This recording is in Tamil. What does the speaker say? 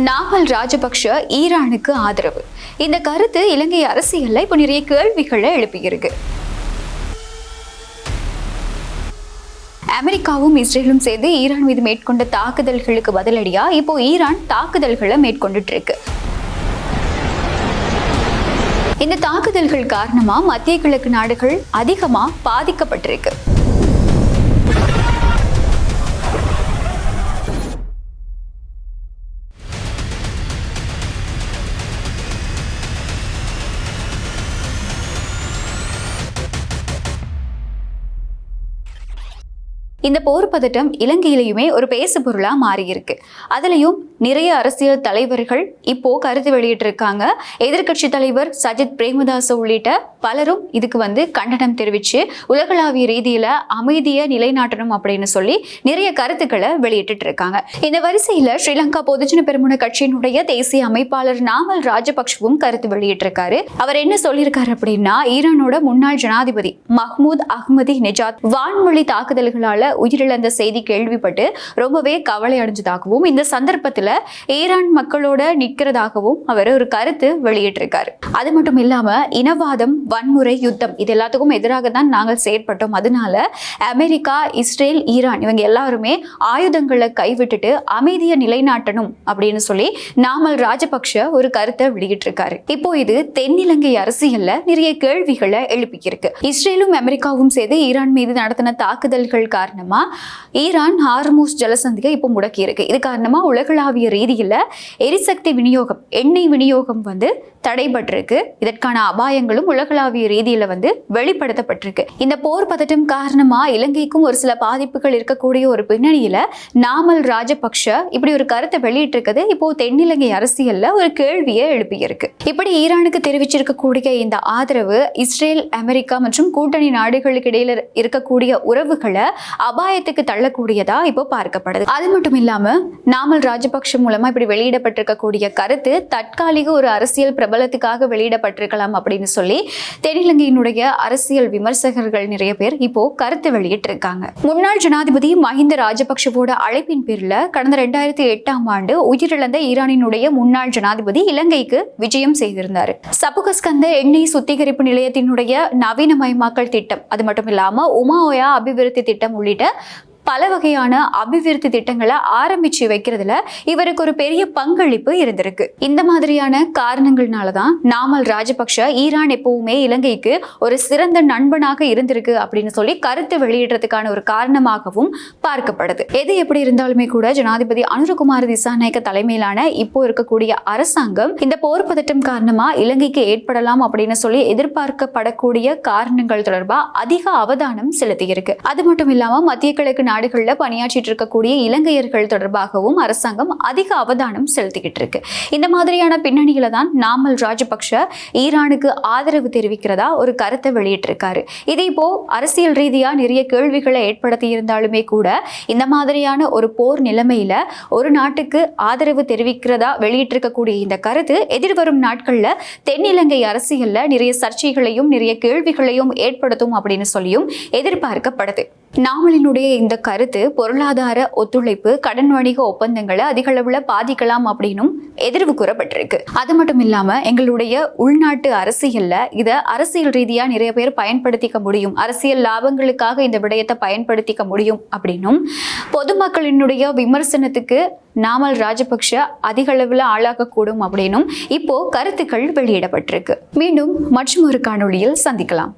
நாமல் ராஜபக்ஷ ஈரானுக்கு ஆதரவு. இந்த கருத்து இலங்கை அரசியல்ல இப்போ நிறைய கேள்விகளை எழுப்பியிருக்கு. அமெரிக்காவும் இஸ்ரேலும் சேர்ந்து ஈரான் மீது மேற்கொண்ட தாக்குதல்களுக்கு பதிலடியா இப்போ ஈரான் தாக்குதல்களை மேற்கொண்டுட்டு இருக்கு. இந்த தாக்குதல்கள் காரணமா மத்திய கிழக்கு நாடுகள் அதிகமா பாதிக்கப்பட்டிருக்கு. இந்த போர் பதட்டம் இலங்கையிலையுமே ஒரு பேசு பொருளா மாறி இருக்கு. அதுலயும் நிறைய அரசியல் தலைவர்கள் இப்போ கருத்து வெளியிட்டிருக்காங்க. எதிர்கட்சி தலைவர் சஜித் பிரேமதாச உள்ளிட்ட பலரும் இதுக்கு கண்டனம் தெரிவிச்சு உலகளாவிய ரீதியில அமைதியை நிலைநாட்டணும் அப்படின்னு சொல்லி நிறைய கருத்துக்களை வெளியிட்டு இருக்காங்க. இந்த வரிசையில ஸ்ரீலங்கா பொதுஜன பெரமுன கட்சியினுடைய தேசிய அமைப்பாளர் நாமல் ராஜபக்ஷவும் கருத்து வெளியிட்டிருக்காரு. அவர் என்ன சொல்லியிருக்காரு அப்படின்னா, ஈரானோட முன்னாள் ஜனாதிபதி மஹ்மூத் அஹ்மதி நெஜாத் வான்வழி தாக்குதல்களால உயிரிழந்த செய்தி கேள்விப்பட்டு ரொம்பவே கவலை அடைஞ்சதாகவும் இந்த சந்தர்ப்பத்துல ஈரான் மக்களோட நிற்கிறதாகவும் அவர் ஒரு கருத்து வெளியிட்டிருக்காரு. அது மட்டும் இல்லாம இனவாதம், வன்முறை, யுத்தம் இது எல்லாத்துக்கும் எதிராக தான் நாங்கள் செயற்பட்டோம். அதனால அமெரிக்கா, இஸ்ரேல், ஈரான் இவங்க எல்லாருமே ஆயுதங்களை கைவிட்டுட்டு அமைதியை நிலைநாட்டணும் அப்படின்னு சொல்லி நாமல் ராஜபக்ஷ ஒரு கருத்தை வெளியிட்டிருக்காரு. இப்போ இது தென்னிலங்கை அரசியல்ல நிறைய கேள்விகளை எழுப்பியிருக்கு. இஸ்ரேலும் அமெரிக்காவும் சேர்ந்து ஈரான் மீது நடத்தின தாக்குதல்கள் காரணமா ஈரான் ஹார்மூஸ் ஜலசந்தியை இப்போ முடக்கி இருக்கு. இது காரணமா உலகளாவிய ரீதியில எரிசக்தி விநியோகம், எண்ணெய் விநியோகம் தடைபட்டிருக்கு. இதற்கான அபாயங்களும் உலகளாவிய ரீதியில வெளிப்படுத்தப்பட்டிருக்கு. இந்த போர் பதட்டம் காரணமா இலங்கைக்கும் ஒரு சில பாதிப்புகள் இருக்கக்கூடிய ஒரு பின்னணியில நாமல் ராஜபக்ஷ இப்படி ஒரு கருத்தை வெளியிட்டிருக்கிறது இப்போ தென்னிலங்கை அரசியல்ல ஒரு கேள்வியை எழுப்பியிருக்கு. இப்படி ஈரானுக்கு தெரிவிச்சிருக்கக்கூடிய இந்த ஆதரவு இஸ்ரேல், அமெரிக்கா மற்றும் கூட்டணி நாடுகளுக்கு இடையில இருக்கக்கூடிய உறவுகளை அபாயத்துக்கு தள்ளக்கூடியதா இப்போ பார்க்கப்படுது. அது மட்டும் இல்லாம நாமல் ராஜபக்ஷ மூலமா இப்படி வெளியிடப்பட்டிருக்கக்கூடிய கருத்து தற்காலிக ஒரு அரசியல் பிரபலத்துக்காக வெளியிடப்பட்டிருக்கலாம் அப்படின்னு சொல்லி தென்னிலங்கையினுடைய அரசியல் விமர்சகர்கள் நிறைய பேர் இப்போ கருத்து வெளியிட்டு இருக்காங்க. முன்னாள் ஜனாதிபதி மஹிந்த ராஜபக்ஷவோட அழைப்பின் பேர்ல கடந்த 2008 உயிரிழந்த ஈரானினுடைய முன்னாள் ஜனாதிபதி இலங்கைக்கு விஜயம் செய்திருந்தார். சபுகஸ்கந்த எண்ணெய் சுத்திகரிப்பு நிலையத்தினுடைய நவீனமயமாக்கல் திட்டம், அது மட்டும் இல்லாம உமாஓயா அபிவிருத்தி திட்டம் உள்ளிட்ட பல வகையான அபிவிருத்தி திட்டங்களை ஆரம்பிச்சு வைக்கிறதுல இவருக்கு ஒரு பெரிய பங்களிப்பு இருந்திருக்கு. இந்த மாதிரியான காரணங்கள்னாலதான் நாமல் ராஜபக்ஷ ஈரான் எப்பவுமே இலங்கைக்கு ஒரு சிறந்த நண்பனாக இருந்திருக்கு அப்படின்னு சொல்லி கருத்து வெளியிடுறதுக்கான ஒரு காரணமாகவும் பார்க்கப்படுது. எது எப்படி இருந்தாலுமே கூட ஜனாதிபதி அனுரகுமார் திசாநாயக்க தலைமையிலான இப்போ இருக்கக்கூடிய அரசாங்கம் இந்த போர் பதட்டம் காரணமா இலங்கைக்கு ஏற்படலாம் அப்படின்னு சொல்லி எதிர்பார்க்கப்படக்கூடிய காரணங்கள் தொடர்பா அதிக அவதானம் செலுத்தி இருக்கு. அது மட்டும் இல்லாம மத்திய கிழக்கு நாடுகள்ல பணியாற்றிட்டு இருக்கக்கூடிய இலங்கையர்கள் தொடர்பாகவும் அரசாங்கம் அதிக அவதானம் செலுத்திக்கிட்டு இருக்கு. இந்த மாதிரியான பின்னணியில தான் நாமல் ராஜபக்ஷ ஈரானுக்கு ஆதரவு தெரிவிக்கிறதா ஒரு கருத்தை வெளியிட்டிருக்காரு. இது இப்போ அரசியல் ரீதியா நிறைய கேள்விகளை ஏற்படுத்தி இருந்தாலுமே கூட இந்த மாதிரியான ஒரு போர் நிலைமையில ஒரு நாட்டுக்கு ஆதரவு தெரிவிக்கிறதா வெளியிட்டிருக்கக்கூடிய இந்த கருத்து எதிர்வரும் நாட்கள்ல தென்னிலங்கை அரசியல்ல நிறைய சர்ச்சைகளையும் நிறைய கேள்விகளையும் ஏற்படுத்தும் அப்படின்னு சொல்லியும் எதிர்பார்க்கப்படுது. நாமலினுடைய இந்த கருத்து பொருளாதார ஒத்துழைப்பு, கடன் வணிக ஒப்பந்தங்களை அதிக அளவுல பாதிக்கலாம் அப்படின்னும் எதிர்வு கூறப்பட்டிருக்கு. அது மட்டும் இல்லாம எங்களுடைய உள்நாட்டு அரசியல்ல இதை அரசியல் ரீதியா நிறைய பேர் பயன்படுத்திக்க முடியும், அரசியல் லாபங்களுக்காக இந்த விடயத்தை பயன்படுத்திக்க முடியும் அப்படின்னும் பொதுமக்களினுடைய விமர்சனத்துக்கு நாமல் ராஜபக்ஷ அதிக அளவுல ஆளாகக்கூடும் அப்படின்னும் இப்போ கருத்துக்கள் வெளியிடப்பட்டிருக்கு. மீண்டும் மற்றும் ஒரு காணொளியில் சந்திக்கலாம்.